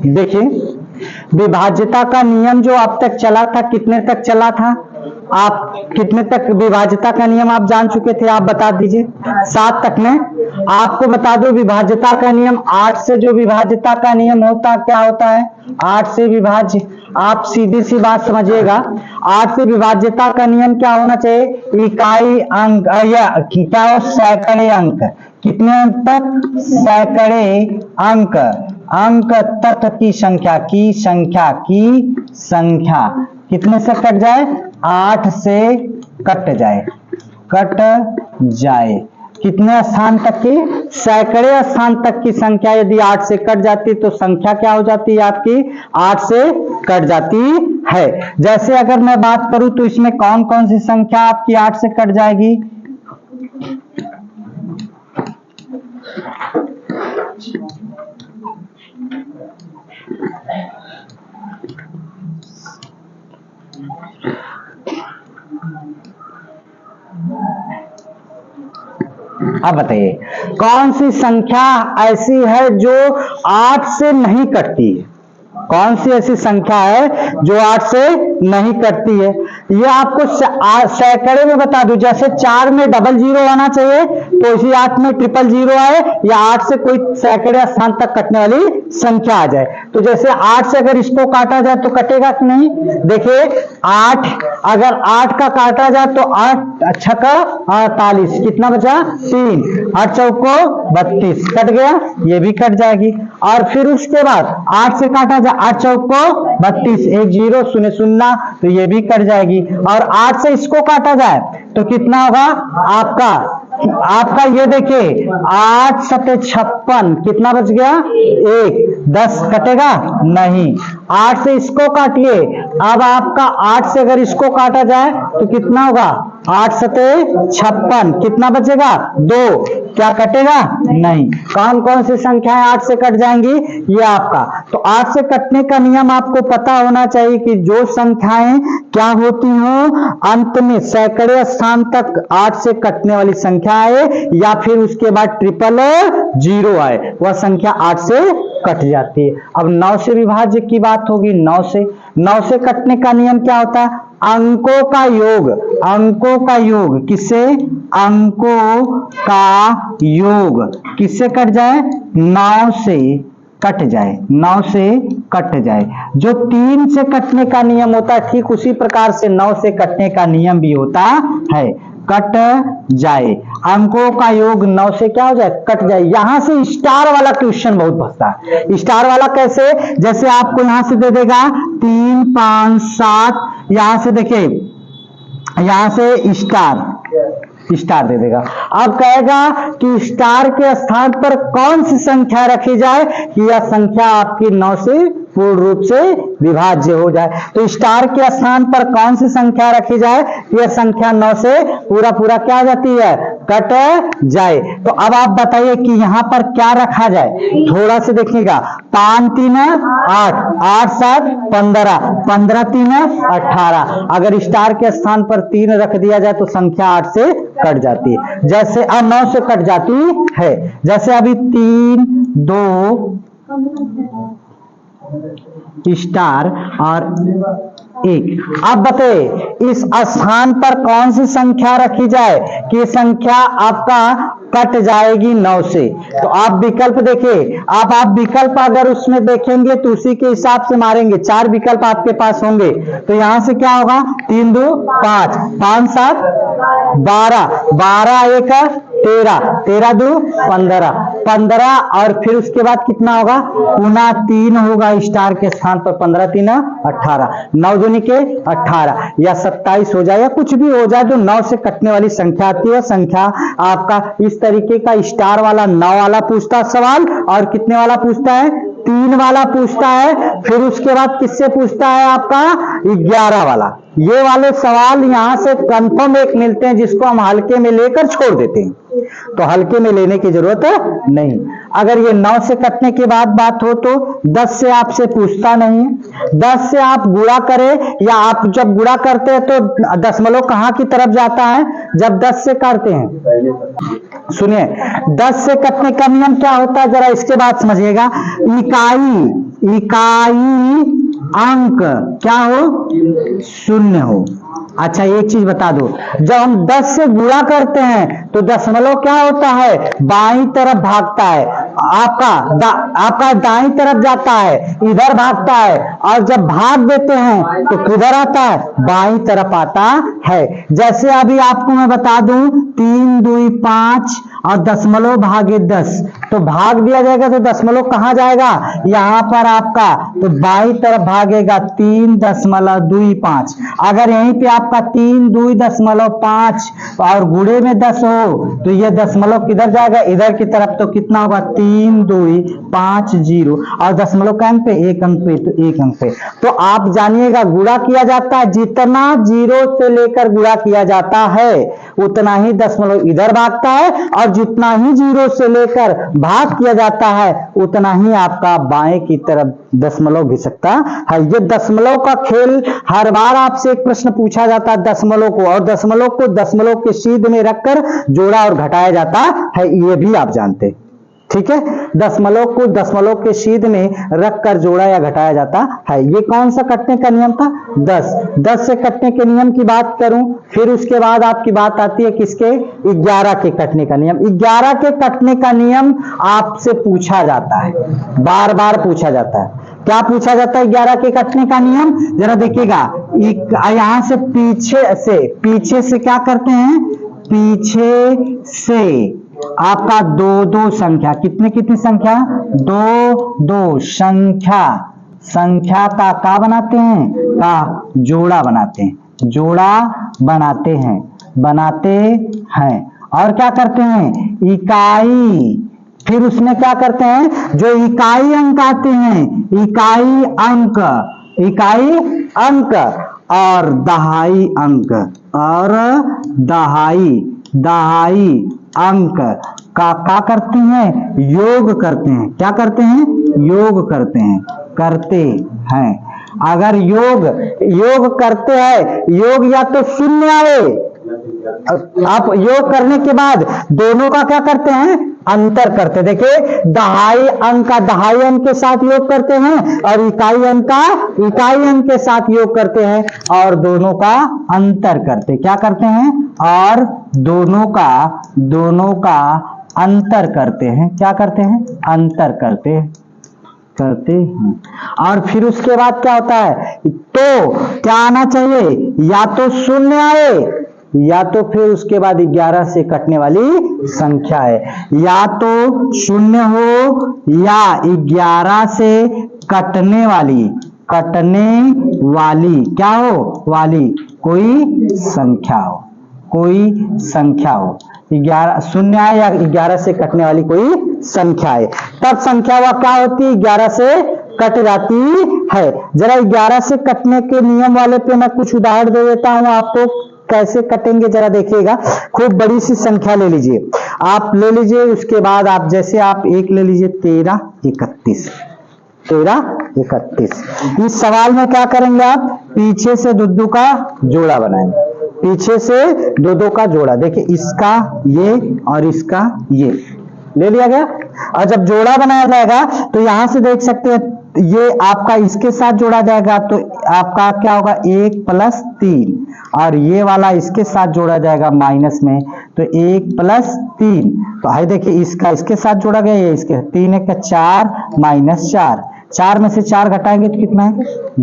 देखिए, विभाज्यता का नियम जो अब तक चला था, कितने तक चला था? आप कितने तक विभाज्यता का नियम आप जान चुके थे? आप बता दीजिए। 7 तक में। आपको बता दो विभाज्यता का नियम 8 से, जो विभाज्यता का नियम होता क्या होता है? 8 से विभाज्य। आप सीधी सी बात समझिएगा, 8 से विभाज्यता का नियम क्या होना चाहिए? इकाई अंक या क्या हो? सैकड़े अंक। कितने अंक तक? सैकड़े अंक। अंक तत्व की संख्या कितने से कट जाए? 8 से कट जाए। कितने स्थान तक की? सैकड़े स्थान तक की संख्या यदि 8 से कट जाती तो संख्या क्या हो जाती है आपकी? 8 से कट जाती है। जैसे अगर मैं बात करूं तो इसमें कौन कौन सी संख्या आपकी 8 से कट जाएगी? अब बताइए कौन सी संख्या ऐसी है जो 8 से नहीं कटती है? कौन सी ऐसी संख्या है जो 8 से नहीं कटती है? ये आपको सैकड़े में बता दूं, जैसे 4 में डबल जीरो आना चाहिए तो इसी 8 में ट्रिपल जीरो आए, या 8 से कोई सैकड़े स्थान तक कटने वाली संख्या आ जाए। तो जैसे 8 से अगर इसको काटा जाए तो कटेगा कि नहीं? देखिए 8, अगर 8 का काटा जाए तो 8 छक्का 48, कितना बचा? 3, 8 चौको 32, कट गया, ये भी कट जाएगी। और फिर उसके बाद 8 से काटा जाए, 8 चौको 32, 1 0 0 0, तो ये भी कट जाएगी। और 8 से इसको काटा जाए तो कितना होगा आपका ये देखिए 8 सते 56, कितना बच गया? 1, 10 कटेगा नहीं। 8 से इसको काटिए, अब आपका 8 से अगर इसको काटा जाए तो कितना होगा? 8 सते 56, कितना बचेगा? 2, क्या कटेगा? नहीं। कौन कौन सी संख्याएं 8 से कट जाएंगी? ये आपका। तो 8 से कटने का नियम आपको पता होना चाहिए कि जो संख्याएं क्या होती हो, अंत में सैकड़े स्थान तक 8 से कटने वाली संख्या आए या फिर उसके बाद ट्रिपल जीरो आए, वह संख्या 8 से कट जाती है। अब 9 से विभाज्य की बात होगी। 9 से कटने का नियम क्या होता है? अंकों का योग किससे? अंकों का योग किससे कट जाए? 9 से कट जाए। जो 3 से कटने का नियम होता है, ठीक उसी प्रकार से 9 से कटने का नियम भी होता है, कट जाए। अंकों का योग 9 से क्या हो जाए? कट जाए। यहां से स्टार वाला क्वेश्चन बहुत फंसता है। स्टार वाला कैसे? जैसे आपको यहां से दे देगा 3 5 7, यहां से देखिए, यहां से स्टार दे देगा। अब कहेगा कि स्टार के स्थान पर कौन सी संख्या रखी जाए कि यह संख्या आपकी 9 से पूर्ण रूप से विभाज्य हो जाए। तो स्टार के स्थान पर कौन सी संख्या रखी जाए? यह संख्या 9 से पूरा क्या हो जाती है? कट जाए। तो अब आप बताइए कि यहां पर क्या रखा जाए? थोड़ा से देखिएगा, 5 3 8, 8 7 15, 15 3 18। अगर स्टार के स्थान पर 3 रख दिया जाए तो संख्या 8 से कट जाती है। जैसे 9 से कट जाती है। जैसे अभी 3 2 स्टार और 1। अब बताइए इस स्थान पर कौन सी संख्या रखी जाए कि संख्या आपका कट जाएगी 9 से? तो आप विकल्प देखिए, आप विकल्प अगर उसमें देखेंगे तो उसी के हिसाब से मारेंगे। 4 विकल्प आपके पास होंगे, तो यहां से क्या होगा? 3 2 5, 5 7 12, 12 1 13, 13 2 15, 15 और फिर उसके बाद कितना होगा? पुनः 3 होगा स्टार के स्थान पर, 15 3 18, 9 दूनी के 18 या 27 हो जाए या कुछ भी हो जाए, जो 9 से कटने वाली संख्या आती है संख्या आपका इस तरीके का स्टार वाला 9 वाला पूछता है सवाल, और कितने वाला पूछता है? 3 वाला पूछता है। फिर उसके बाद किससे पूछता है? आपका 11 वाला। ये वाले सवाल यहां से कंफर्म एक मिलते हैं जिसको हम हल्के में लेकर छोड़ देते हैं। तो हल्के में लेने की जरूरत नहीं। अगर ये 9 से कटने के बाद बात हो तो 10 से आपसे पूछता नहीं है। 10 से आप गुणा करें, या आप जब गुणा करते हैं तो दशमलव कहां की तरफ जाता है जब 10 से काटते हैं? सुनिए, 10 से कटने का नियम क्या होता है जरा इसके बाद समझिएगा। इकाई अंक क्या हो? शून्य हो। अच्छा एक चीज बता दो, जब हम 10 से गुणा करते हैं तो दशमलव क्या होता है? बाईं तरफ भागता है। आपका दाईं तरफ जाता है, इधर भागता है, और जब भाग देते हैं तो किधर आता है? बाईं तरफ आता है। जैसे अभी आपको मैं बता दूं 3 2 5 और दशमलव भागे 10, तो भाग दिया जाएगा तो दशमलव कहां जाएगा? यहां पर आपका, तो बाईं तरफ भागेगा 3.25। अगर यहीं पे आपका 3.2.5 और गुणे में 10 हो तो ये दशमलव किधर जाएगा? इधर की तरफ। तो कितना होगा? 3.250 और दशमलव का अंक पे, एक अंक पे, तो एक अंक पे। तो आप जानिएगा गुणा किया जाता है, जितना 0 से लेकर गुणा किया जाता है उतना ही दशमलव इधर भागता है, और जितना ही 0 से लेकर भाग किया जाता है उतना ही आपका बाएं की तरफ दशमलव भी सकता है। ये दशमलव का खेल, हर बार आपसे एक प्रश्न पूछा जाता है दशमलव को, और दशमलव को दशमलव के सीध में रखकर जोड़ा और घटाया जाता है, ये भी आप जानते हैं। ठीक है, दशमलव को दशमलव के सीध में रखकर जोड़ा या घटाया जाता है। ये कौन सा कटने का नियम था? 10 से कटने के नियम की बात करूं, फिर उसके बाद आपकी बात आती है किसके? 11 के कटने का नियम। 11 के कटने का नियम आपसे पूछा जाता है, बार बार पूछा जाता है। क्या पूछा जाता है 11 के कटने का नियम? जरा देखिएगा, यहां से पीछे से क्या करते हैं? पीछे से आपका 2 संख्या, कितनी संख्या? 2 संख्या का क्या बनाते हैं? का जोड़ा बनाते हैं, बनाते हैं। और क्या करते हैं? इकाई, फिर उसमें क्या करते हैं? जो इकाई अंक आते हैं, इकाई अंक और दहाई अंक का क्या करते हैं? योग करते हैं। क्या करते हैं? योग करते हैं। अगर योग करते हैं, योग या तो शून्य आए, आप योग करने के बाद दोनों का क्या करते हैं? अंतर करते। देखिए, दहाई अंक का दहाई अंक के साथ योग करते हैं, और इकाई अंक का इकाई अंक के साथ योग करते हैं, और दोनों का अंतर करते। क्या करते हैं? और दोनों का अंतर करते हैं। क्या करते हैं? अंतर करते हैं। और फिर उसके बाद क्या होता है? तो क्या आना चाहिए? या तो शून्य आए, या तो फिर उसके बाद 11 से कटने वाली संख्या है। या तो शून्य हो, या 11 से कटने वाली क्या हो? कोई संख्या हो। 11 शून्य है या 11 से कटने वाली कोई संख्या है, तब संख्या वह क्या होती है? 11 से कट जाती है। जरा 11 से कटने के नियम वाले पे मैं कुछ उदाहरण दे देता हूं आपको, कैसे कटेंगे जरा देखिएगा। खूब बड़ी सी संख्या ले लीजिए, आप ले लीजिए। उसके बाद आप जैसे आप एक ले लीजिए 13 31। इस सवाल में क्या करेंगे आप? पीछे से 2 का जोड़ा बनाएंगे। पीछे से 2 का जोड़ा, देखिए इसका ये और इसका ये ले लिया गया। और जब जोड़ा बनाया जाएगा तो यहां से देख सकते हैं, ये आपका इसके साथ जोड़ा जाएगा तो आपका क्या होगा? 1 + 3, और ये वाला इसके साथ जोड़ा जाएगा माइनस में, तो 1 + 3। तो आइए देखिए, इसका इसके साथ जोड़ा गया, ये इसके 3 1 4 -4, 4 में से 4 घटाएंगे तो कितना है?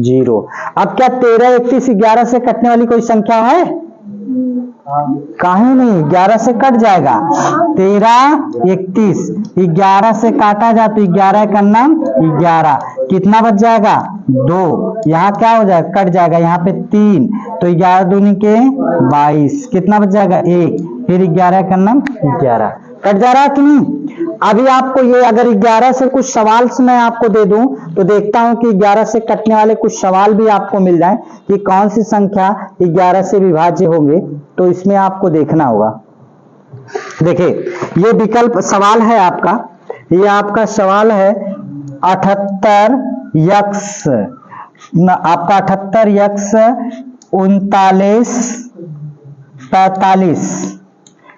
0। अब क्या 13 31 11 से कटने वाली कोई संख्या है? काहे नहीं, 11 से कट जाएगा। 13 31 11 से काटा जाए तो 11 का नाम 11, कितना बच जाएगा? 2। यहाँ क्या हो जाएगा? कट जाएगा, यहाँ पे 3, तो 11 दूनी के 22, कितना बच जाएगा? 1, फिर 11 का नाम 11। कट जा रहा है कि नहीं? अभी आपको ये अगर 11 से कुछ सवाल से मैं आपको दे दूं तो देखता हूं कि 11 से कटने वाले कुछ सवाल भी आपको मिल जाए कि कौन सी संख्या 11 से विभाज्य होंगे, तो इसमें आपको देखना होगा। देखिए ये विकल्प सवाल है आपका, ये आपका सवाल है 78 यक्स, आपका 78 यक्स 39 45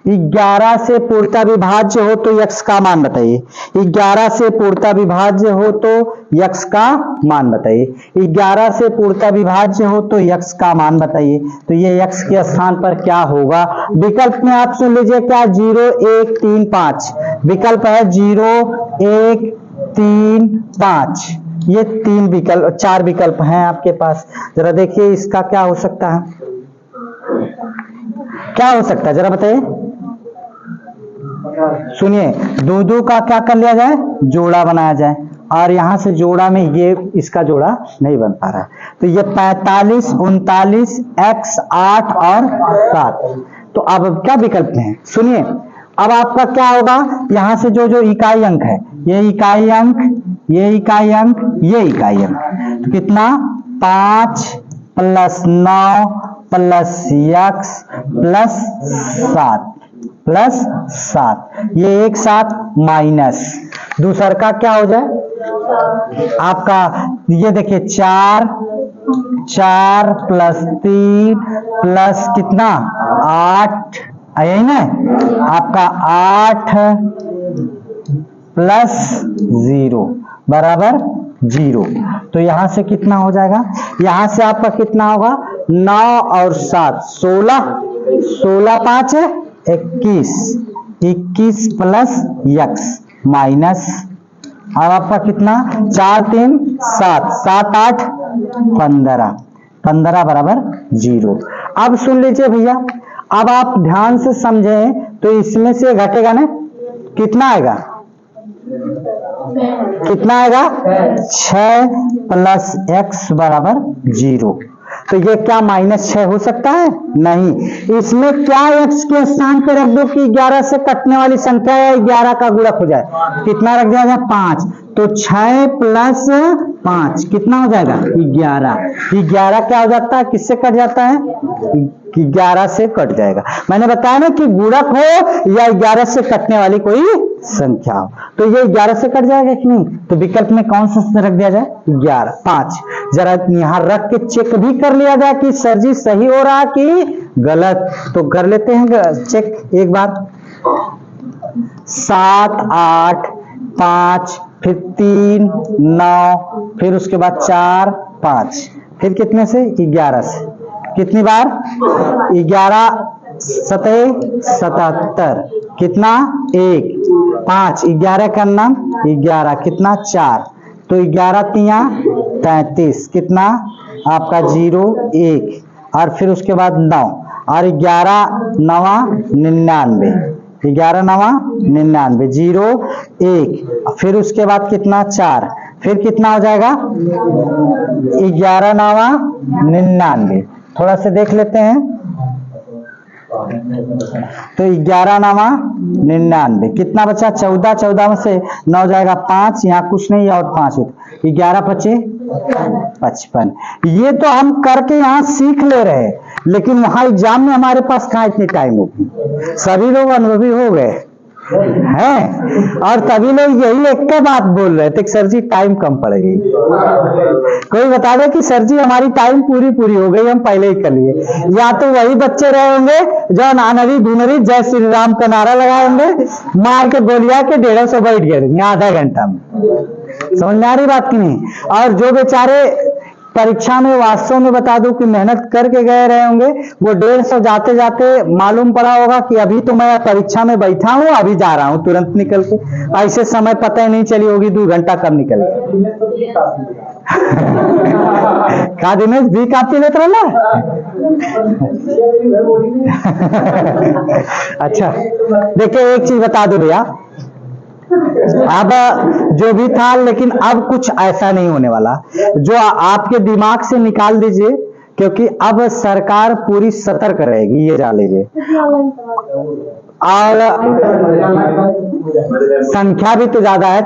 11 से पूर्णतः विभाज्य हो तो यक्स का मान बताइए। 11 से पूर्णतः विभाज्य हो तो यक्स का मान बताइए। 11 से पूर्णतः विभाज्य हो तो यक्स का मान बताइए। तो ये यक्स के स्थान पर क्या होगा? विकल्प में आप सुन लीजिए क्या, 0 1 3 5 विकल्प है, 0 1 3 5। ये 3 विकल्प 4 विकल्प हैं आपके पास। जरा देखिए इसका क्या हो सकता है, क्या हो सकता है जरा बताइए। सुनिए, दो का क्या कर लिया जाए, जोड़ा बनाया जाए, और यहां से जोड़ा में ये इसका जोड़ा नहीं बन पा रहा है। तो ये 45 39 x 8 और 7। तो अब क्या विकल्प में है, सुनिए अब आपका क्या होगा, यहां से जो इकाई अंक है, ये इकाई अंक, ये इकाई अंक, ये इकाई अंक, तो कितना 5 + 9 + x + 7 ये एक साथ माइनस दूसर का क्या हो जाए आपका, ये देखिए 4 + 3 प्लस कितना 8, यही ना आपका 8 + 0 बराबर 0। तो यहां से कितना हो जाएगा, यहां से आपका कितना होगा 9 और 7 16 5 है 21 + यक्स माइनस, अब आपका कितना 4 3 7 7 8 15 बराबर 0। अब सुन लीजिए भैया, अब आप ध्यान से समझें तो इसमें से घटेगा ना, कितना आएगा, कितना आएगा 6 + x बराबर 0। तो ये क्या -6 हो सकता है? नहीं। इसमें क्या x के स्थान पर रख दो कि 11 से कटने वाली संख्या है, 11 का गुणक हो जाए, कितना रख दिया जाए 5। तो 6 + 5 कितना हो जाएगा 11। 11 क्या हो जाता है, किससे कट जाता है, 11 से कट जाएगा। मैंने बताया ना कि गुणक हो या 11 से कटने वाली कोई संख्या हो, तो ये 11 से कट जाएगा कि नहीं। तो विकल्प में कौन सा रख दिया जाए 11 5। जरा यहां रख के चेक भी कर लिया जाए कि सर जी सही हो रहा कि गलत, तो कर लेते हैं चेक एक बार। 7 8 5 फिर 3 9 फिर उसके बाद 4 5 फिर कितने से 11 से, कितनी बार 11 7 77 कितना 1 5 11 का नाम 11 कितना 4, तो 11 3 33 कितना आपका 0 1 और फिर उसके बाद 9 और 11 9 99 11 9 99 0 1 फिर उसके बाद कितना 4 फिर कितना हो जाएगा 11 9 99। थोड़ा सा देख लेते हैं, तो 11 9 99 कितना बचा 14 14 में से 9 जाएगा 5, यहाँ कुछ नहीं और 5 11 5 55। ये तो हम करके यहाँ सीख ले रहे हैं, लेकिन वहां एग्जाम में हमारे पास कहाँ इतनी टाइम होगी, सभी लोग अनुभवी हो गए हैं और तभी लोग यही एक के बात बोल रहे थे सर जी टाइम कम पड़ेगी। कोई बता दे कि सर जी हमारी टाइम पूरी हो गई, हम पहले ही कर लिए। या तो वही बच्चे रहे होंगे जो नानरी धुनरी जय श्री राम का नारा लगाए होंगे, मार के गोलियां के 150 बैठ गए आधा घंटा में। समझ में आ रही बात की नहीं। और जो बेचारे परीक्षा में वास्तव में बता दूं कि मेहनत करके गए रहे होंगे, वो 150 जाते जाते मालूम पड़ा होगा कि अभी तो मैं परीक्षा में बैठा हूं, अभी जा रहा हूं तुरंत निकल के, ऐसे समय पता ही नहीं चली होगी 2 घंटा कब निकल गया। का दिनेश भी काफी लेते रहा। अच्छा देखिए एक चीज बता दो भैया, अब जो भी था लेकिन अब कुछ ऐसा नहीं होने वाला, जो आपके दिमाग से निकाल दीजिए, क्योंकि अब सरकार पूरी सतर्क रहेगी, ये जान लीजिए। और संख्या भी तो ज्यादा है,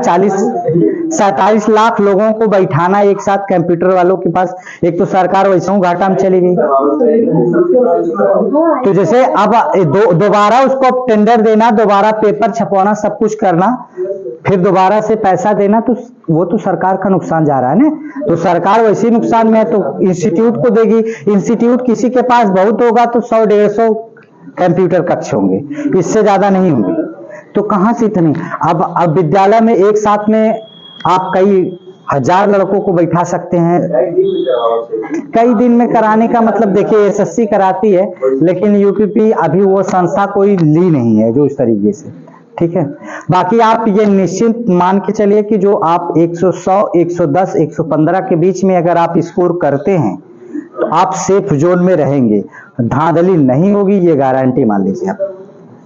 47 लाख लोगों को बैठाना एक साथ कंप्यूटर वालों के पास। एक तो सरकार वैसे ही घाटा में चली गई, तो जैसे अब दोबारा उसको टेंडर देना, दोबारा पेपर छपवाना, सब कुछ करना, फिर दोबारा से पैसा देना, तो वो तो सरकार का नुकसान जा रहा है ना। तो सरकार वैसे ही नुकसान में है, तो इंस्टीट्यूट को देगी। इंस्टीट्यूट किसी के पास बहुत होगा तो 100-150 कंप्यूटर कक्ष होंगे, इससे ज्यादा नहीं होंगे। तो कहां से इतने? अब विद्यालय में एक साथ में आप कई हजार लड़कों को बैठा सकते हैं। कई दिन में कराने का मतलब देखिए, एसएससी कराती है, लेकिन यूपीपी अभी वो संस्था कोई ली नहीं है जो इस तरीके से, ठीक है। बाकी आप ये निश्चित मान के चलिए कि जो आप 100, 110, 115 के बीच में अगर आप स्कोर करते हैं तो आप सेफ जोन में रहेंगे, धांधली नहीं होगी, ये गारंटी मान लीजिए आप,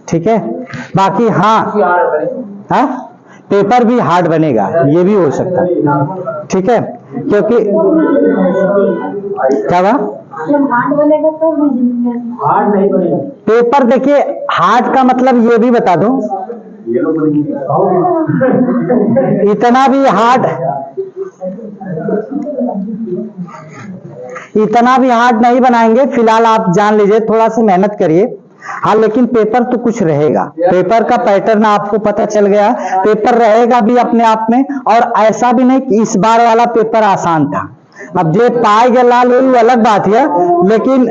ठीक है। बाकी हाँ, पेपर भी हार्ड बनेगा, ये भी हो सकता है, ठीक है, क्योंकि क्या हुआ? हार्ड बनेगा तो हार्ड नहीं बनेगा पेपर। देखिए हार्ड का मतलब ये भी बता दूं, इतना भी हार्ड नहीं बनाएंगे फिलहाल, आप जान लीजिए, थोड़ा सा मेहनत करिए। हाँ, लेकिन पेपर तो कुछ रहेगा, पेपर का पैटर्न आपको पता चल गया, पेपर रहेगा भी अपने आप में। और ऐसा भी नहीं कि इस बार वाला पेपर आसान था, अब जे पाए गए लाल वो अलग बात है, लेकिन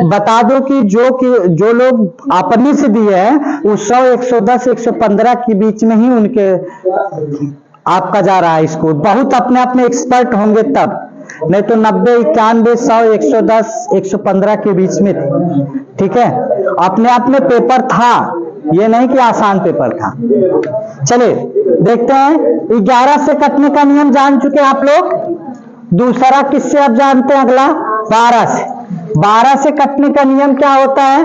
बता दो कि जो लोग अपने से दिए हैं वो 100, 110, 115 के बीच में ही उनके आपका जा रहा है स्कोर। बहुत अपने आप में एक्सपर्ट होंगे तब, नहीं तो 90, 91, 100, 110, 115 के बीच में थे, ठीक है। अपने आप में पेपर था, ये नहीं कि आसान पेपर था। चलिए देखते हैं, 11 से कटने का नियम जान चुके आप लोग। दूसरा किससे आप जानते हैं? अगला 12 से। 12 से कटने का नियम क्या होता है?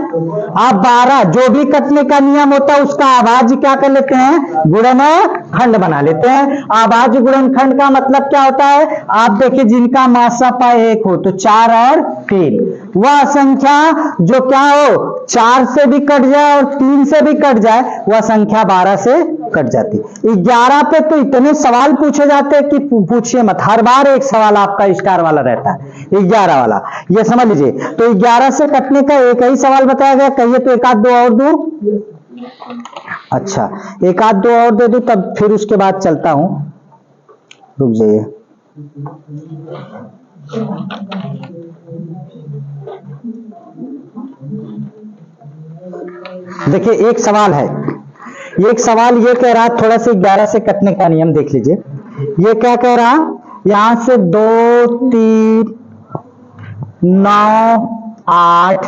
आप 12 जो भी कटने का नियम होता है उसका आभाज्य क्या कर लेते हैं? गुणनखंड बना लेते हैं। आभाज्य गुणनखंड का मतलब क्या होता है? आप देखिए, जिनका मासा पाए 1 हो तो 4 और 3, वह संख्या जो क्या हो 4 से भी कट जाए और 3 से भी कट जाए, वह संख्या 12 से कट जाती। 11 पे तो इतने सवाल पूछे जाते हैं कि पूछिए मत, हर बार एक सवाल आपका स्टार वाला रहता है, 11 वाला, ये समझ लीजिए। तो 11 से कटने का एक ही सवाल बताया गया, कहिए तो एक आध दो और दूं। अच्छा, एक आध दो और दे दूं, तब फिर उसके बाद चलता हूं, रुक जाइए। देखिए एक सवाल है, एक सवाल ये कह रहा है, थोड़ा सा 11 से कटने का नियम देख लीजिए। ये क्या कह रहा, यहां से 2, 3, 9, 8,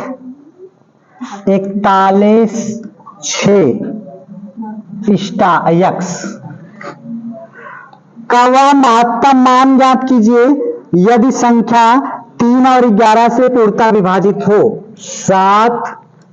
41, 6 यक्स का वह महत्तम मान ज्ञात कीजिए यदि संख्या 3 और 11 से पूर्णतः विभाजित हो। 7,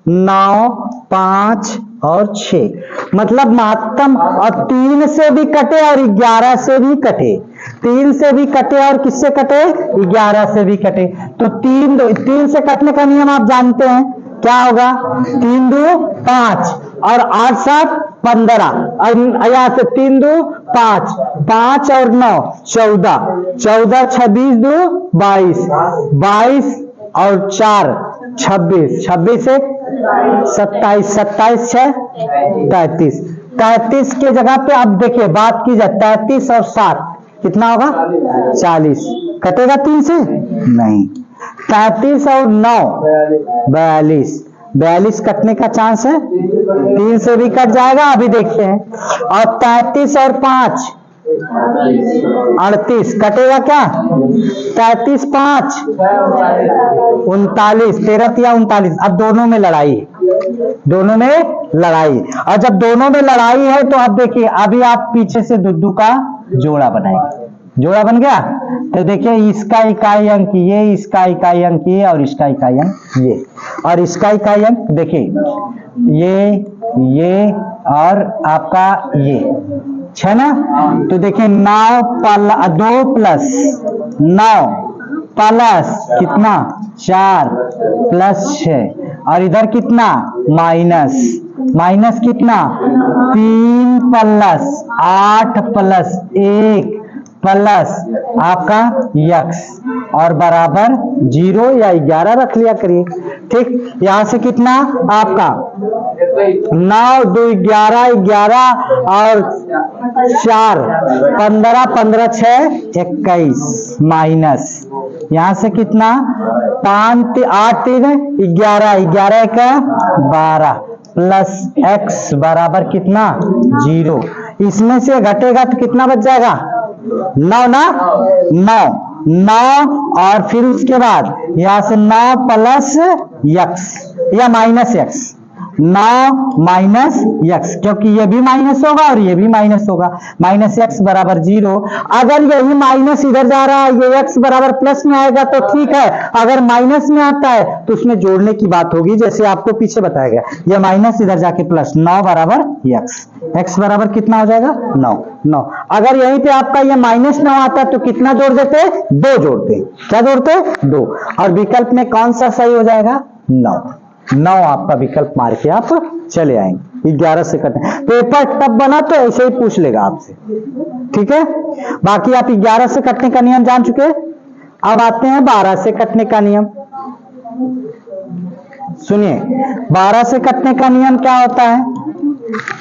9, 5 और 6, मतलब महत्तम, और 3 से भी कटे और 11 से भी कटे, 3 से भी कटे और किससे कटे? 11 से भी कटे। तो 3 से कटने का नियम आप जानते हैं, क्या होगा? 3 2 5 और 8 7 15, और यहाँ से 3 2 5, 5 और 9 14, 14 26 2 22, 22 और 4 26, 26 1 27, 27 6 33, 33 के जगह पे अब देखिए बात की जाए, 33 और 7 कितना होगा? 40, कटेगा 3 से? नहीं। 33 और 9 42, 42 कटने का चांस है, 3 से भी कट जाएगा, अभी देखते हैं। और 33 और 5 38, कटेगा क्या? 33 5 39, 13 या 39। अब दोनों में लड़ाई, दोनों में लड़ाई, और जब दोनों में लड़ाई है तो अब देखिए, अभी आप पीछे से दुद्दू का जोड़ा बनाएंगे, जोड़ा बन गया। तो देखिए, इसका इकाई अंक ये, इसका इकाई अंक ये, और इसका इकाई अंक ये, और इसका इकाई अंक देखिए ये और आपका ये, है ना। तो देखिए 9 2 + 9 प्लस कितना 4 प्लस 6 और इधर कितना माइनस माइनस कितना 3 प्लस 8 प्लस 1 प्लस आपका x और बराबर 0 या 11 रख लिया करिए। ठीक, यहां से कितना आपका 9 2 11 11 और 4 15 15 6 21 माइनस यहां से कितना 5 8 3 11 11 का 12 प्लस x बराबर कितना 0। इसमें से घटेगा तो कितना बच जाएगा 9 ना 9 और फिर उसके बाद यहां से 9 प्लस x या माइनस x 9 माइनस x क्योंकि ये भी माइनस होगा और ये भी माइनस होगा माइनस x बराबर 0। अगर यही माइनस इधर जा रहा है ये x बराबर प्लस में आएगा तो ठीक है, अगर माइनस में आता है तो उसमें जोड़ने की बात होगी जैसे आपको पीछे बताया गया। ये माइनस इधर जाके प्लस 9 बराबर x बराबर कितना हो जाएगा 9। अगर यहीं पे आपका ये माइनस 9 आता तो कितना जोड़ देते 2 जोड़ते। क्या जोड़ते 2 और विकल्प में कौन सा सही हो जाएगा 9 आपका विकल्प मार के आप चले आएंगे। 11 से कटे पेपर टफ बना तो ऐसे ही पूछ लेगा आपसे, ठीक है। बाकी आप 11 से कटने का नियम जान चुके। अब आते हैं 12 से कटने का नियम। सुनिए 12 से कटने का नियम क्या होता है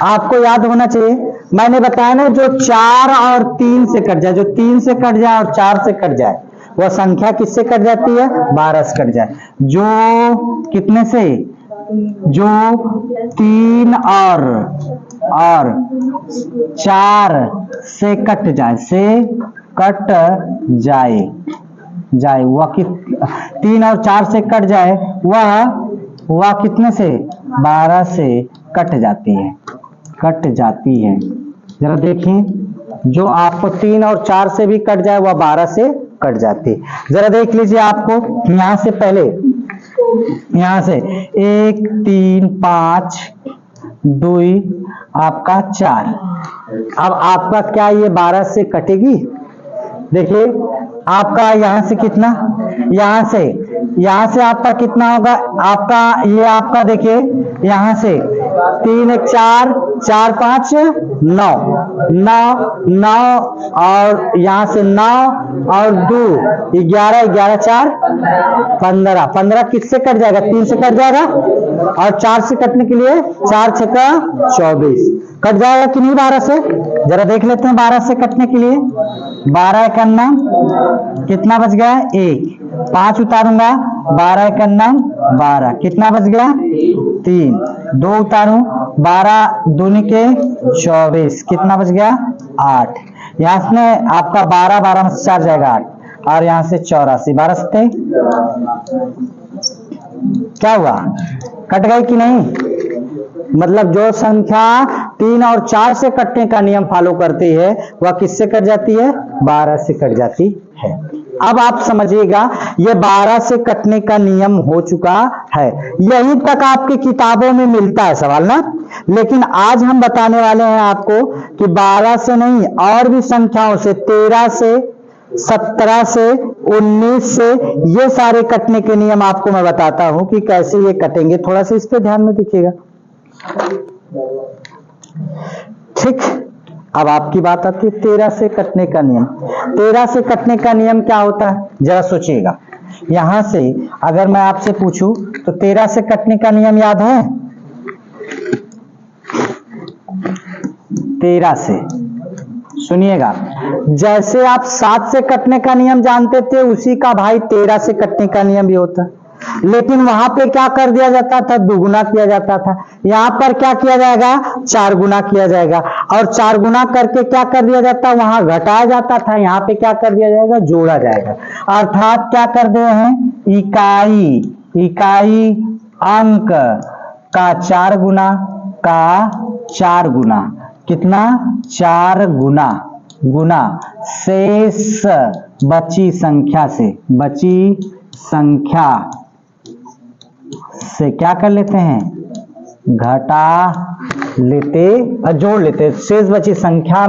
आपको याद होना चाहिए। मैंने बताया ना जो 4 और 3 से कट जाए, जो 3 से कट जाए और 4 से कट जाए वह संख्या किससे कट जाती है 12 से कट जाए। जो कितने से जो 3 और 4 से कट जाए वह 3 और 4 से कट जाए वह कितने से 12 से कट जाती है। जरा देखिए जो आपको 3 और 4 से भी कट जाए वह 12 से कट जाती है। जरा देख लीजिए आपको यहां से पहले यहां से 1 3 5 2 आपका 4। अब आपका क्या ये 12 से कटेगी। देखिए आपका यहां से कितना यहां से आपका कितना होगा आपका ये आपका देखिए यहां से 3 1 4 4 5 9 और यहां से 9 और 2 11 11 4 15 किससे कट जाएगा 3 से कट जाएगा और 4 से कटने के लिए 4 6 24 कट जाएगा कि नहीं 12 से। जरा देख लेते हैं 12 से कटने के लिए 12 एकन्ना कितना बच गया 1 5 उतारूंगा 12 एकन्ना 12 कितना बच गया 3 2 उतारूं 12 दूनी के 24 कितना बच गया 8। यहाँ से आपका 12 में से 4 जाएगा 8 और यहाँ से 84 12 सत्ते क्या हुआ कट गई कि नहीं। मतलब जो संख्या 3 और 4 से कटने का नियम फॉलो करती है वह किससे कट जाती है 12 से कट जाती है। अब आप समझिएगा ये 12 से कटने का नियम हो चुका है। यहीं तक आपकी किताबों में मिलता है सवाल ना, लेकिन आज हम बताने वाले हैं आपको कि 12 से नहीं और भी संख्याओं से 13 से 17 से 19 से ये सारे कटने के नियम आपको मैं बताता हूं कि कैसे ये कटेंगे। थोड़ा सा इस पे ध्यान में दिखिएगा। ठीक, अब आपकी बात आती है 13 से कटने का नियम। 13 से कटने का नियम क्या होता है जरा सोचिएगा। यहां से अगर मैं आपसे पूछूं तो 13 से कटने का नियम याद है 13 से सुनिएगा जैसे आप 7 से कटने का नियम जानते थे उसी का भाई 13 से कटने का नियम भी होता है, लेकिन वहां पे क्या कर दिया जाता था दुगुना किया जाता था। यहाँ पर क्या किया जाएगा 4 गुना किया जाएगा और 4 गुना करके क्या कर दिया जाता वहां घटाया जाता था, यहाँ पे क्या कर दिया जाएगा जोड़ा जाएगा। अर्थात क्या कर दे हैं इकाई अंक का 4 गुना कितना 4 गुना शेष बची संख्या से क्या कर लेते हैं घटा लेते और जोड़ लेते। शेष बची संख्या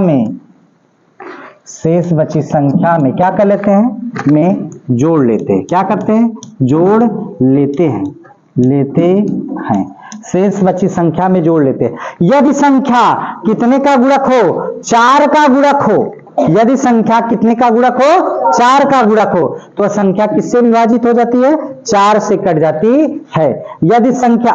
में क्या कर लेते हैं में जोड़ लेते हैं। क्या करते हैं? जोड़ लेते हैं, शेष बची संख्या में जोड़ लेते हैं। यदि संख्या कितने का गुणक हो? 4 का गुणक हो। यदि संख्या कितने का गुणक हो? 4 का गुणक हो, तो संख्या किससे विभाजित हो जाती है? 4 से कट जाती है। यदि संख्या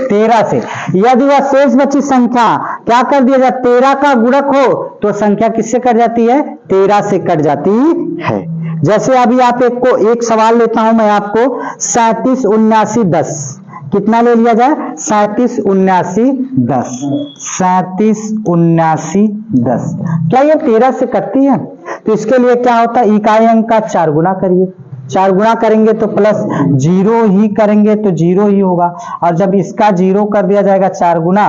13 से, यदि वह शेष बची संख्या क्या कर दिया जाए? 13 का गुणक हो, तो संख्या किससे कट जाती है? 13 से कट जाती है। जैसे अभी आप एक सवाल लेता हूं मैं आपको, 37 79 10। कितना ले लिया जाए? 37 79 10। 37 79 10 क्या ये 13 से कटती है? तो इसके लिए क्या होता है? इकाई अंक का 4 गुना करिए। 4 गुना करेंगे तो प्लस 0 ही करेंगे तो 0 ही होगा। और जब इसका 0 कर दिया जाएगा 4 गुना,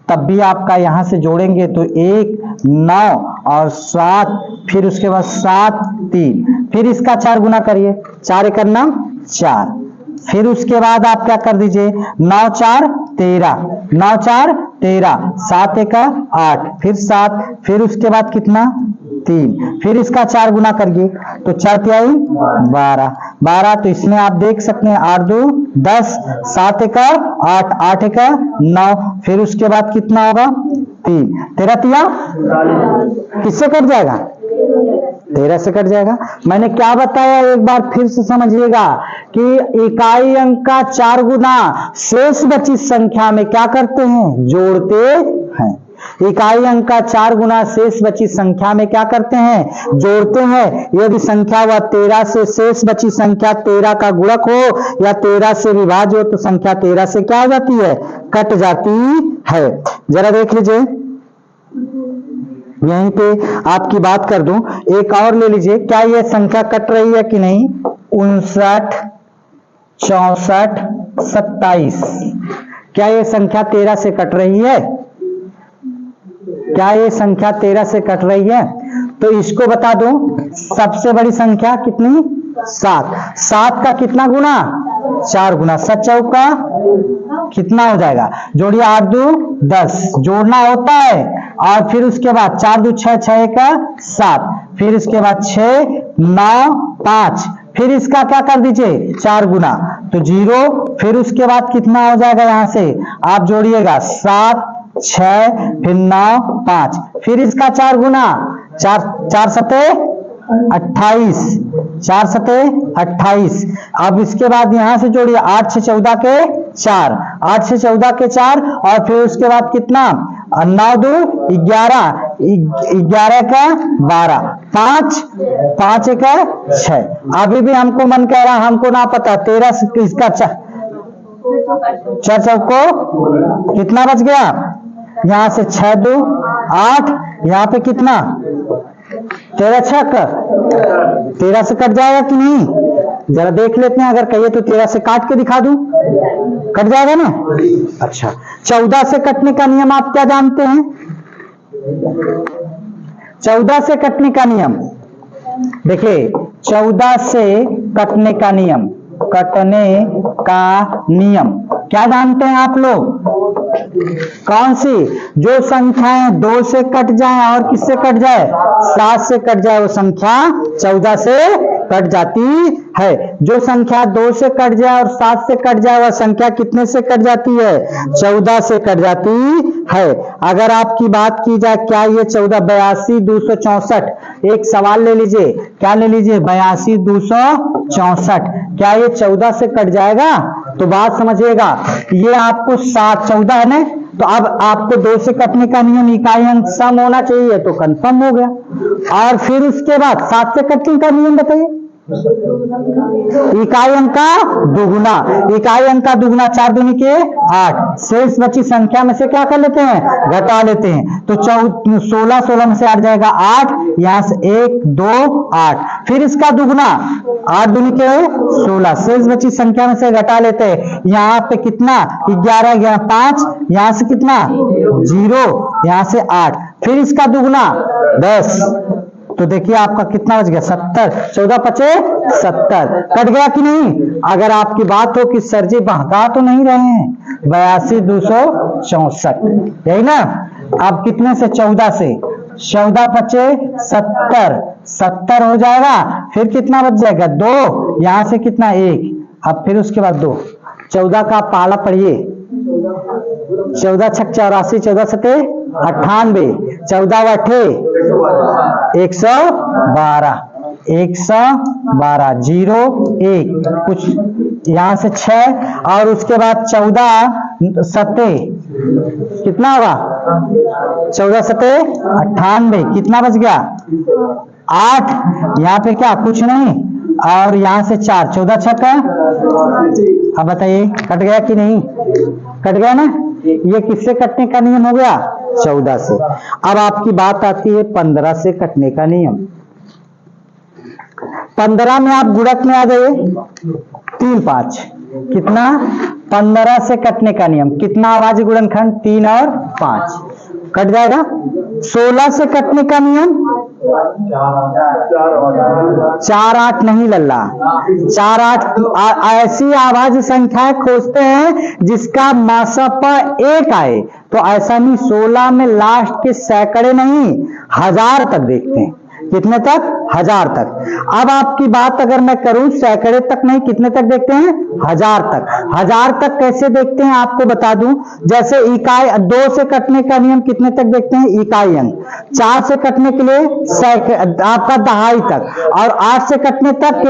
तब भी आपका यहां से जोड़ेंगे तो 1 9 और 7, फिर उसके बाद 7 3, फिर इसका 4 गुना करिए। 4 एक नाम 4, फिर उसके बाद आप क्या कर दीजिए? 9 4 13, 9 4 13, 7 एक 8, फिर 7, फिर उसके बाद कितना? 3, फिर इसका 4 गुना करिए तो 4 तिहाई 12, 12। तो इसमें आप देख सकते हैं 8 2 10, 7 एक 8, 8 एक 9, फिर उसके बाद कितना होगा? 3, 13 तिया किससे कट जाएगा? 13 से कट जाएगा। मैंने क्या बताया एक बार फिर से समझिएगा कि इकाई अंक का 4 गुना शेष बची संख्या में क्या करते हैं? जोड़ते हैं। इकाई अंक का 4 गुना शेष बची संख्या में क्या करते हैं? जोड़ते हैं। यदि संख्या वह 13 से, शेष बची संख्या 13 का गुणक हो या 13 से विभाज्य हो, तो संख्या 13 से क्या हो जाती है? कट जाती है। जरा देख लीजिए, यहीं पे आपकी बात कर दूं, एक और ले लीजिए। क्या यह संख्या कट रही है कि नहीं? 59 64 27, क्या यह संख्या 13 से कट रही है? क्या यह संख्या 13 से कट रही है? तो इसको बता दूं, सबसे बड़ी संख्या कितनी? 7। 7 का कितना गुना? 4 गुना। 7 चौका कितना हो जाएगा? जोड़िए 8 2 10, जोड़ना होता है। और फिर उसके बाद 4 2 6, 6 का 7, फिर इसके बाद 6 9 5, फिर इसका क्या कर दीजिए? 4 गुना तो 0, फिर उसके बाद कितना हो जाएगा? यहां से आप जोड़िएगा 7 6, फिर 9 5, फिर इसका 4 गुना, 4 सते 28, 4 सते 28। अब इसके बाद यहां से जोड़िए 8 6 14 के 4, 8 6 14 के 4, और फिर उसके बाद कितना? 9 2 11, 11 का 12, 5 5 एक 6। अभी भी हमको मन कह रहा, हमको ना पता 13 से इसका 4 चौको कितना बच गया? यहां से 6 2 8, यहां पे कितना? 13 6 का 13 से कट जाएगा कि नहीं? जरा देख लेते हैं। अगर कहिए तो 13 से काट के दिखा दूं, कट जाएगा ना? अच्छा, 14 से कटने का नियम आप क्या जानते हैं? 14 से कटने का नियम देखिए, 14 से कटने का नियम, क्या जानते हैं आप लोग? कौन सी? जो संख्याएं 2 से कट जाए और किससे कट जाए? 7 से कट जाए, वो संख्या 14 से कट जाती है। जो संख्या 2 से कट जाए और 7 से कट जाए, वह संख्या कितने से कट जाती है? 14 से कट जाती है। अगर आपकी बात की जाए, क्या ये 14 82 264, एक सवाल ले लीजिए, क्या ले लीजिए? 82 264, क्या ये 14 से कट जाएगा? तो बात समझिएगा, ये आपको 7 14 है ना, तो अब आपको 2 से कटने का नियम इकाई अंक सम होना चाहिए, तो कंफर्म हो गया। और फिर उसके बाद 7 से कटने का नियम बताइए। इकाई अंक का दुगुना, इकाई अंक का दुगुना 4 दूनी के 8, शेष बची संख्या में से क्या कर लेते हैं? घटा लेते हैं। तो 16 16 में से 8 जाएगा 8, यहां से 1 2 8, फिर इसका दुगुना 8 दूनी के 16, शेष बची संख्या में से घटा लेते हैं। यहाँ पे कितना? 11 11 5, यहां से कितना? 0, यहां से 8, फिर इसका दुगुना 10, तो देखिए आपका कितना बच गया? 70। 14 5 70, कट गया कि नहीं? अगर आपकी बात हो कि सर जी बहका तो नहीं रहे हैं, 82 264, यही ना? अब कितने से? 14 से, 14 पचे 70, 70 हो जाएगा। फिर कितना बच जाएगा 2, यहां से कितना 1, अब फिर उसके बाद 2, 14 का पाला पढ़िए, 14 छक 84, 14 सते 98, 14 अठे 112, 112, 0 1 कुछ यहां से 6 और उसके बाद 14 सते कितना होगा, 14 सते 98, कितना बच गया 8, यहाँ पे क्या कुछ नहीं और यहां से 4, 14 छक्का। अब बताइए कट गया कि नहीं, कट गया ना। ये किससे कटने का नियम हो गया, 14 से। अब आपकी बात आती है 15 से कटने का नियम। 15 में आप गुणक में आ जाइए, 3 5 कितना, 15 से कटने का नियम कितना आवाज गुणनखंड 3 और 5 कट जाएगा। 16 से कटने का नियम 4 8 नहीं लल्ला, 4 8 ऐसी आवाज संख्याएं खोजते हैं जिसका मासपा 1 आए, तो ऐसा नहीं 16 में लास्ट के सैकड़े नहीं 1000 तक देखते हैं। कितने तक, 1000 तक। अब आपकी बात अगर मैं करूं सैकड़े तक नहीं, कितने तक देखते हैं, 1000 तक। 1000 तक कैसे देखते हैं आपको बता दूं, जैसे इकाई 2 से कटने का नियम कितने तक देखते हैं, इकाई अंक। 4 से कटने के लिए आपका दहाई तक, और 8 से कटने तक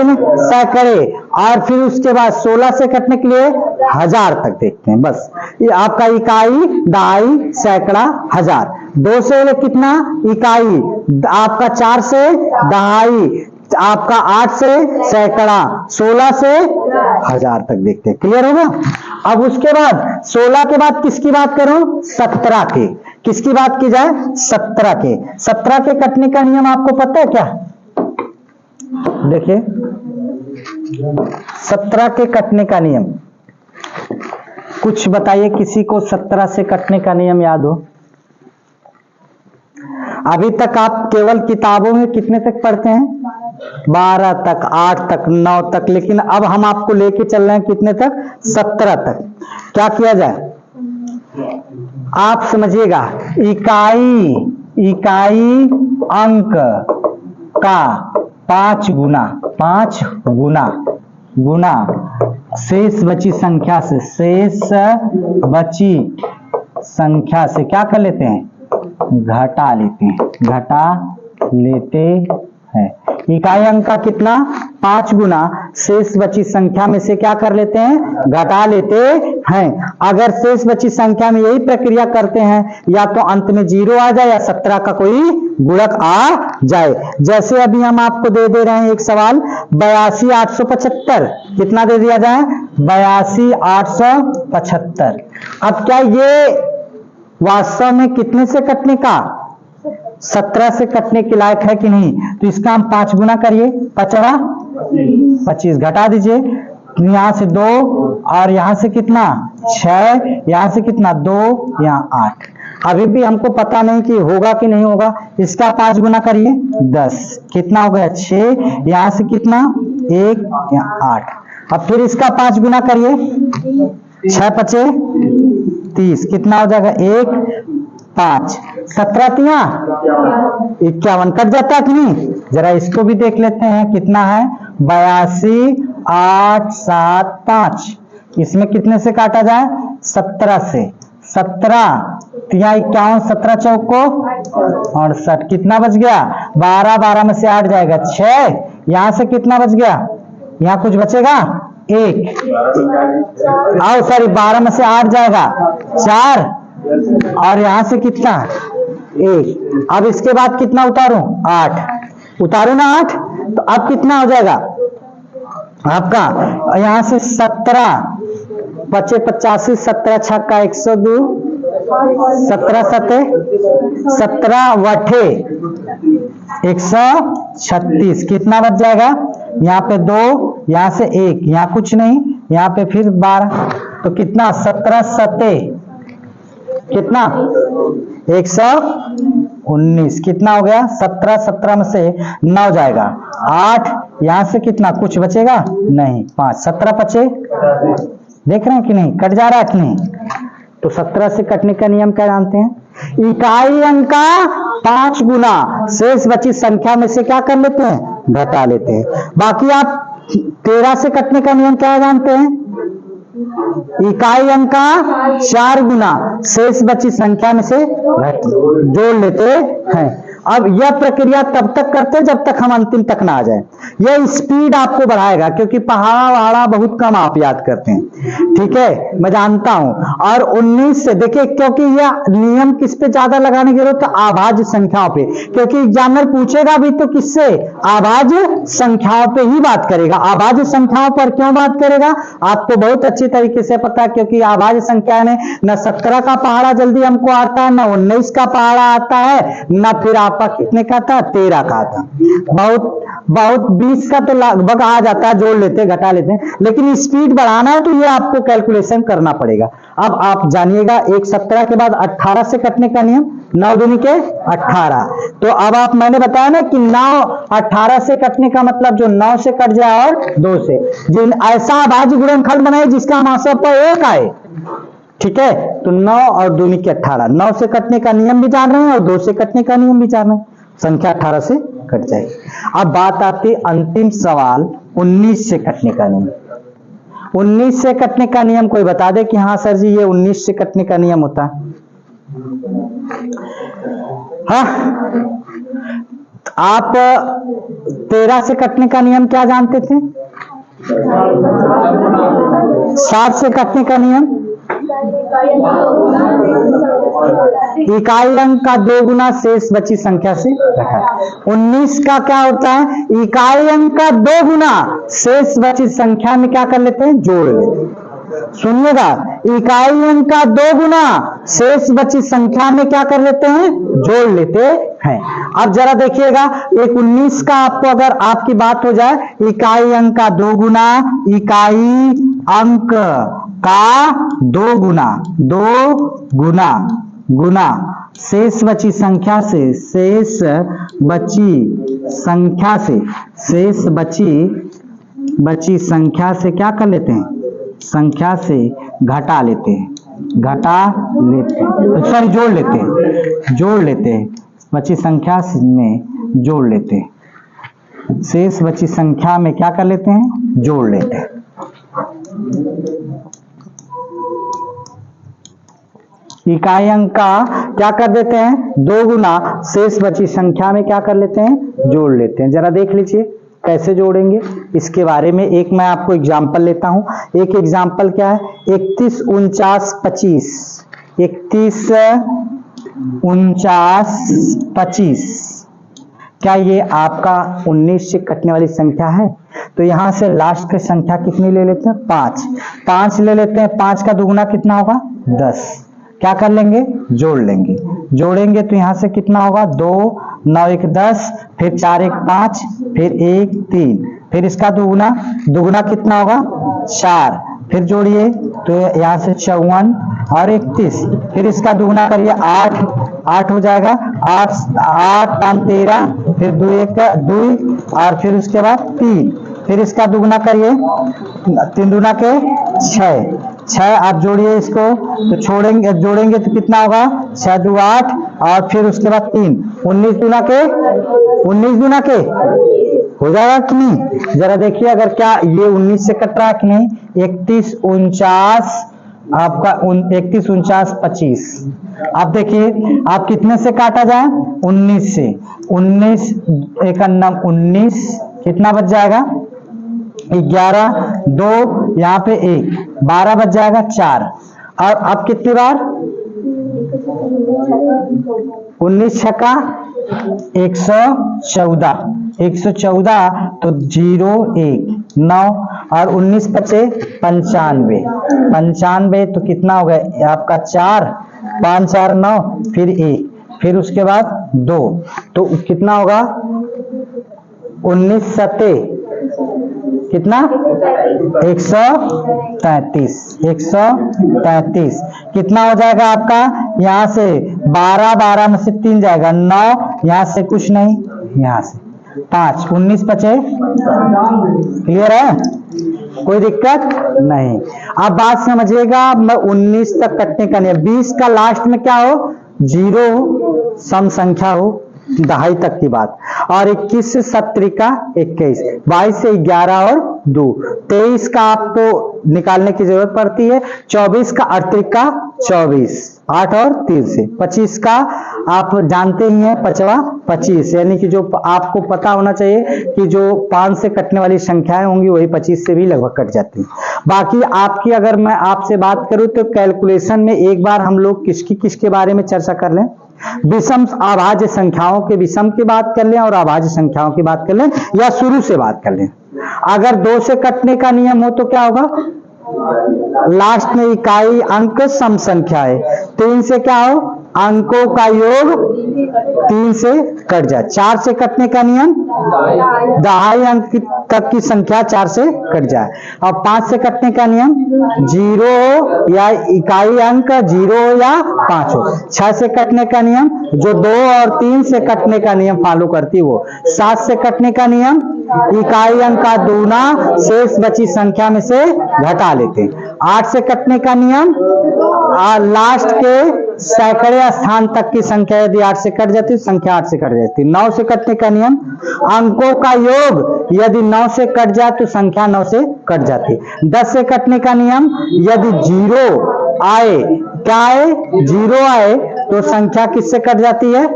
सैकड़े, और फिर उसके बाद 16 से कटने के लिए 1000 तक देखते हैं। बस ये आपका इकाई, दहाई, सैकड़ा, 1000। 2 से कितना, इकाई, आपका 4 से दहाई, आपका 8 से सैकड़ा, 16 से 1000 तक देखते हैं। क्लियर होगा। अब उसके बाद 16 के बाद किसकी बात करूं, 17 के। किसकी बात की जाए, 17 के। 17 के कटने का नियम आपको पता है क्या, देखिए 17 के कटने का नियम कुछ बताइए, किसी को 17 से कटने का नियम याद हो। अभी तक आप केवल किताबों में कितने तक पढ़ते हैं, 12 तक, 8 तक, 9 तक, लेकिन अब हम आपको लेके चल रहे हैं कितने तक, 17 तक। क्या किया जाए, आप समझिएगा, इकाई, इकाई अंक का 5 गुना, 5 गुना गुना शेष बची संख्या से, शेष बची संख्या से क्या कर लेते हैं, घटा लेते हैं, घटा लेते हैं। इकाई अंक का कितना, 5 गुना शेष बची संख्या में से क्या कर लेते हैं, घटा लेते हैं। अगर शेष बची संख्या में यही प्रक्रिया करते हैं, या तो अंत में 0 आ जाए या 17 का कोई गुणक आ जाए। जैसे अभी हम आपको दे रहे हैं एक सवाल, 82 875, कितना दे दिया जाए, 82 875। अब क्या ये वास्तव में कितने से कटने का, 17 से कटने के लायक है कि नहीं, तो इसका हम 5 गुना करिए, 5 25 घटा दीजिए, यहां से 2 और यहां से कितना 6, यहां से कितना 2, यहां 8। अभी भी हमको पता नहीं कि होगा कि नहीं होगा, इसका 5 गुना करिए 10, कितना हो गया 6, यहां से कितना 1, यहां 8। अब फिर इसका 5 गुना करिए, 6 पचे 30, कितना हो जाएगा 1 5, 17 तिया 51, कट जाता है कि नहीं। जरा इसको भी देख लेते हैं, कितना है 82 8 7 5, इसमें कितने से काटा जाए, 17 से। 17 तिया 51, 17 चौको 68, कितना बच गया 12, 12 में से 8 जाएगा 6, यहां से कितना बच गया, यहां कुछ बचेगा 1, आओ सॉरी 12 में से 8 जाएगा 4, और यहां से कितना 1। अब इसके बाद कितना उतारूं, 8 उतारू ना 8, तो अब कितना हो जाएगा आपका, यहां से 17 बचे 85, 17 छक्का 102, 17 सते 17 वठे 136, कितना बच जाएगा, यहाँ पे 2, यहाँ से 1, यहाँ कुछ नहीं, यहाँ पे फिर 12, तो कितना 17 सते कितना 119, कितना हो गया 17, 17 में से 9 जाएगा 8, यहां से कितना कुछ बचेगा नहीं 5, 17 बचे, देख रहे हैं कि नहीं, कट जा रहा है कि नहीं। तो 17 से कटने का नियम क्या जानते हैं, इकाई अंक का 5 गुना शेष बची संख्या में से क्या कर लेते हैं, घटा लेते हैं। बाकी आप 13 से कटने का नियम क्या जानते हैं, इकाई अंक का 4 गुना शेष बची संख्या में से जोड़ लेते हैं। अब यह प्रक्रिया तब तक करते हैं जब तक हम अंतिम तक ना आ जाए। यह स्पीड आपको बढ़ाएगा, क्योंकि पहाड़ा वहाड़ा बहुत कम आप याद करते हैं, ठीक है, मैं जानता हूं। और 19 से देखिए, क्योंकि यह नियम किस पे ज्यादा लगाने की जरूरत है, आभाज्य संख्याओं पे, क्योंकि एग्जामिनर पूछेगा भी तो किससे, आभाज्य संख्याओं पे ही बात करेगा। आभाज्य संख्याओं पर क्यों बात करेगा, आपको बहुत अच्छी तरीके से पता है, क्योंकि आभाज्य संख्या ने न 17 का पहाड़ा जल्दी हमको आता है, न 19 का पहाड़ा आता है, न फिर आपका कितने का था, 13 का था। बहुत 20 का तो लगभग आ जाता है, जोड़ लेते घटा लेते हैं, लेकिन स्पीड बढ़ाना है तो ये आपको कैलकुलेशन करना पड़ेगा। अब आप जानिएगा, एक 17 के बाद 18 से कटने का नियम, 9 दूनी के 18। तो अब आप, मैंने बताया ना कि 9 18 से कटने का मतलब जो 9 से कट जाए और 2 से, जिन ऐसा अभाज्य गुणनखंड बनाए जिसका मात्रा पर 1 आए, ठीक है। तो 9 और दूनी के 18, 9 से कटने का नियम भी जान रहे हैं और 2 से कटने का नियम भी जान रहे हैं, संख्या 18 से कट जाएगी। अब बात आती है अंतिम सवाल, 19 से कटने का नियम। 19 से कटने का नियम कोई बता दे कि हाँ सर जी ये 19 से कटने का नियम होता है। हाँ, आप 13 से कटने का नियम क्या जानते थे, 7 से कटने का नियम, इकाई अंक का 2 गुना शेष बची संख्या से घटा। 19 का क्या होता है, इकाई अंक का 2 गुना शेष बची संख्या में क्या कर लेते हैं, जोड़ लेते हैं। सुनिएगा, इकाई अंक का 2 गुना शेष बची संख्या में क्या कर लेते हैं, जोड़ लेते हैं। अब जरा देखिएगा, एक 19 का आपको अगर आपकी बात हो जाए, इकाई अंक का 2 गुना, इकाई अंक का 2 गुना, 2 गुना गुना शेष बची संख्या से, शेष बची संख्या से, शेष बची संख्या से क्या कर लेते हैं, संख्या से घटा लेते हैं, सॉरी जोड़ लेते हैं, बची संख्या में जोड़ लेते हैं, शेष बची संख्या में क्या कर लेते हैं, जोड़ लेते हैं। इकाई अंक का क्या कर देते हैं, 2 गुना शेष बची संख्या में क्या कर लेते हैं, जोड़ लेते हैं। जरा देख लीजिए कैसे जोड़ेंगे, इसके बारे में एक मैं आपको एग्जांपल लेता हूं। एक एग्जांपल क्या है, 31 49 25, 31 49 25, क्या ये आपका 19 से कटने वाली संख्या है? तो यहां से लास्ट की संख्या कितनी ले लेते हैं, 5 ले लेते हैं। 5 का दुगुना कितना होगा, 10। क्या कर लेंगे, जोड़ लेंगे। जोड़ेंगे तो यहां से कितना होगा, 2 9 1 10, फिर 4 1 5, फिर 1 3, फिर इसका दुगुना कितना होगा, 4, फिर जोड़िए तो यहां से 54 और 31, फिर इसका दुगुना करिए 8 हो जाएगा, 8 5 13, फिर 2 1 2 और फिर उसके बाद 3, फिर इसका दुगुना करिए, 3 दूना के 6 आप जोड़िए इसको तो जोड़ेंगे तो कितना होगा, 6 2 8 और फिर उसके बाद 3, 19 दूना के हो जाएगा कि नहीं। जरा देखिए अगर क्या ये 19 से कट रहा है कि नहीं। 31 49 आपका 31 49 25, आप देखिए आप कितने से काटा जाए, 19 से। 19 एक 19 कितना बच जाएगा, 11 2 यहाँ पे 1 12 बच जाएगा 4। और अब कितनी बार, 19 छक्का 114 तो 0 1 9 और 19 बचे 95 तो कितना हो गया आपका 4 5 4 9 फिर 1 फिर उसके बाद 2 तो कितना होगा 19 7 कितना 133 कितना हो जाएगा आपका, यहाँ से 12 में से 3 जाएगा 9, यहाँ से कुछ नहीं, यहाँ से 5 19 बचे। क्लियर है, कोई दिक्कत नहीं। अब बात समझिएगा, मैं 19 तक कटने का नहीं, 20 का लास्ट में क्या हो जीरो सम संख्या हो, दहाई तक की बात, और 21 से 7 का 21, 22 से 11 और 2, 23 का आपको निकालने की जरूरत पड़ती है, 24 का 38 का 24, 8 और 3 से, 25 का आप जानते ही हैं, 25, यानी कि जो आपको पता होना चाहिए कि जो 5 से कटने वाली संख्याएं होंगी वही 25 से भी लगभग कट जाती है। बाकी आपकी अगर मैं आपसे बात करूं तो कैलकुलेशन में एक बार हम लोग किसके बारे में चर्चा कर लें, विषम अभाज्य संख्याओं के विषम की बात कर लें और अभाज्य संख्याओं की बात कर लें, या शुरू से बात कर लें। अगर 2 से कटने का नियम हो तो क्या होगा, लास्ट में इकाई अंक सम संख्या है, 3 से क्या हो, अंकों का योग 3 से कट जाए, 4 से कटने का नियम दहाई अंक तक की संख्या 4 से कट जाए, और 5 से कटने का नियम 0 या इकाई अंक 0 या 5 हो, 6 से कटने का नियम जो 2 और 3 से कटने का नियम फॉलो करती है वो, 7 से कटने का नियम इकाई अंक का दूना शेष बची संख्या में से घटा लेते, 8 से कटने का नियम लास्ट के सैकड़े स्थान तक की संख्या यदि 8 से कट जाती है संख्या 8 से कट जाती, 9 से कटने का नियम अंकों का योग यदि 9 से कट जाए तो संख्या 9 से कट जाती, 10 से कटने का नियम यदि 0 आए, क्या आए, 0 आए तो संख्या किससे कट जाती है,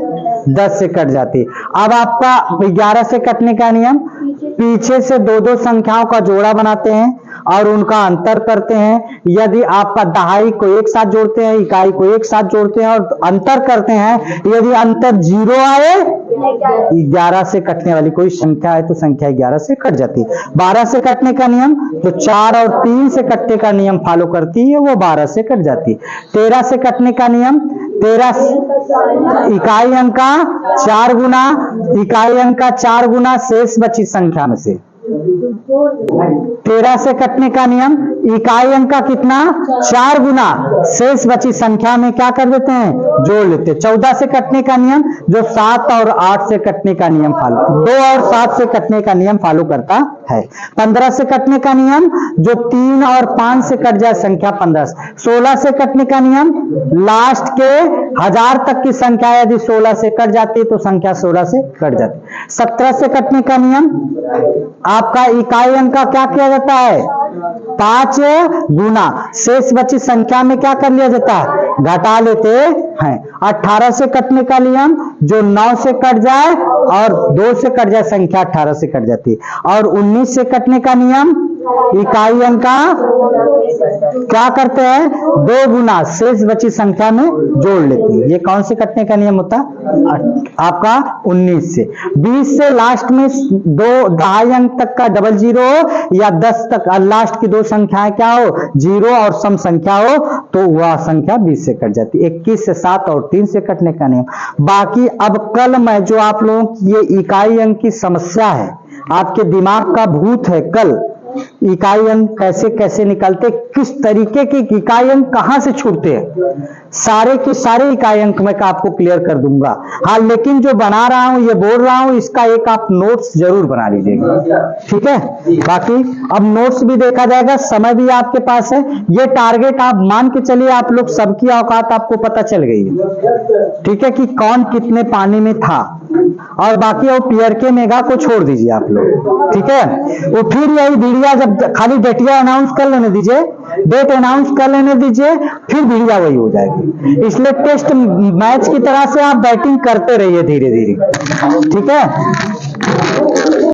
10 से कट जाती। अब आपका 11 से कटने का नियम, पीछे से 2 संख्याओं का जोड़ा बनाते हैं और उनका अंतर करते हैं, यदि आपका दहाई को एक साथ जोड़ते हैं, इकाई को एक साथ जोड़ते हैं और अंतर करते हैं, यदि अंतर 0 आए, 11 से कटने वाली कोई संख्या है तो संख्या 11 से कट जाती है। 12 से कटने का नियम जो 4 और 3 से कटने का नियम फॉलो करती है वो 12 से कट जाती है। 13 से कटने का नियम 13 इकाई अंक का 4 गुना, इकाई अंक का 4 गुना शेष बची संख्या में से, 13 से कटने का नियम इकाई अंक का कितना 4 गुना शेष बची संख्या में क्या कर देते हैं, जोड़ लेते हैं। 14 से कटने का नियम जो 7 और 8 से कटने का नियम फॉलो, 2 और 7 से कटने का नियम फॉलो करता है। 15 से कटने का नियम जो 3 और 5 से कट जाए संख्या 15। 16 से कटने का नियम लास्ट के 1000 तक की संख्या यदि 16 से कट जाती है तो संख्या 16 से कट जाती है। 17 से कटने का नियम आपका इकाई अंक का क्या किया जाता है, 5 गुना शेष बची संख्या में क्या कर लिया जाता है, घटा लेते हैं। 18 से कटने का नियम जो 9 से कट जाए और 2 से कट जाए संख्या 18 से कट जाती है। और 19 से कटने का नियम इकाई अंक का क्या करते हैं, 2 गुना शेष बची संख्या में जोड़ लेते हैं। ये कौन से कटने का नियम होता है आपका 19 से। 20 से लास्ट में 2 दहाई अंक तक का 00 या 10 तक लास्ट की 2 संख्याएं क्या हो, 0 और सम संख्या हो तो वह संख्या 20 से कट जाती है। 21 से 7 और 3 से कटने का नियम। बाकी अब कल मैं जो आप लोगों की ये इकाई अंक की समस्या है, आपके दिमाग का भूत है, कल इकाई अंक कैसे कैसे निकलते, किस तरीके के इकाई अंक कहां से छूटते हैं, सारे के सारे इकाई अंक मैं आपको क्लियर कर दूंगा। हाँ, लेकिन जो बना रहा हूं, ये बोल रहा हूं, इसका एक आप नोट्स जरूर बना लीजिएगा, ठीक है। बाकी अब नोट्स भी देखा जाएगा, समय भी आपके पास है। ये टारगेट आप मान के चलिए, आप लोग सबकी औकात आपको पता चल गई है, ठीक है, कि कौन कितने पानी में था। और बाकी वो पीयर के मेगा को छोड़ दीजिए आप लोग, ठीक है। वो फिर यही वीडियो जब खाली डेटिया अनाउंस कर लेने दीजिए, डेट अनाउंस कर लेने दीजिए, फिर वीडियो वही हो जाएगी। इसलिए टेस्ट मैच की तरह से आप बैटिंग करते रहिए धीरे धीरे, ठीक है।